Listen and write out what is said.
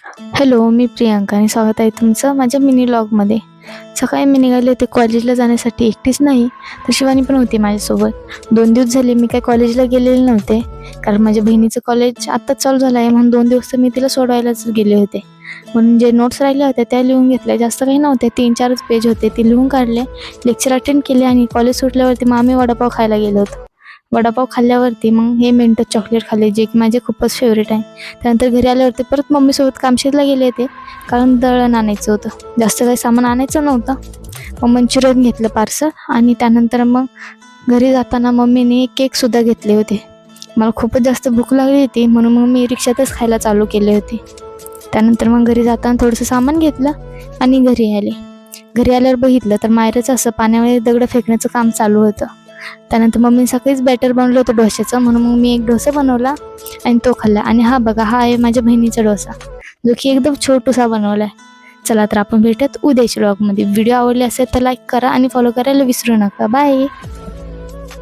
Hello, मी प्रियांका आणि स्वागत आहे तुमचं माझ्या मिनी व्लॉगमध्ये. सकाळी मी निघाले होते कॉलेजला जाण्यासाठी. एकटीच नाही तर शिवानी पण होती माझ्यासोबत. 2 दिवस झाले मी काही कॉलेजला गेलेले नव्हते, कारण माझ्या बहिणीचं कॉलेज आत्ताच चालू झालं आहे, म्हणून 2 दिवस तर मी तिला सोडवायलाच गेले होते. म्हणून जे नोट्स राहिल्या होत्या त्या लिहून घेतल्या. जास्त काही नव्हते, 3-4 पेज होते, ते लिहून काढले, लेक्चर अटेंड केले आणि कॉलेज सुटल्यावरती मग आम्ही वडापाव खायला गेलो होतो. वडापाव खाल्ल्यावरती मग हे मेंटो चॉकलेट खाल्ले, जे की माझे खूपच फेवरेट आहे. त्यानंतर घरी आल्यावरती परत मम्मीसोबत कामशेतला गेले होते, कारण दळण आणायचं होतं. जास्त काही सामान आणायचं नव्हतं. मग मंचुरियन घेतलं पार्सल आणि त्यानंतर मग घरी जाताना मम्मीने केकसुद्धा घेतले होते. मला खूपच जास्त भूक लागली होती, म्हणून मग मी रिक्षातच खायला चालू केले होते. त्यानंतर मग घरी जाताना थोडंसं सामान घेतलं आणि घरी आले. घरी आल्यावर बघितलं तर मायराचं असं पाण्यामध्ये दगडं फेकण्याचं काम चालू होतं. त्यानंतर मम्मी सकाळीच बॅटर बनवलं होतं डोश्याचं, म्हणून मग मी एक डोसा बनवला आणि तो खाल्ला. आणि हा बघा, हा आहे माझ्या बहिणीचा डोसा, जो की एकदम छोटूसा बनवला आहे. चला तर आपण भेटत उद्याच्या व्लॉगमध्ये. व्हिडिओ आवडले असेल तर लाईक करा आणि फॉलो करायला विसरू नका. बाय.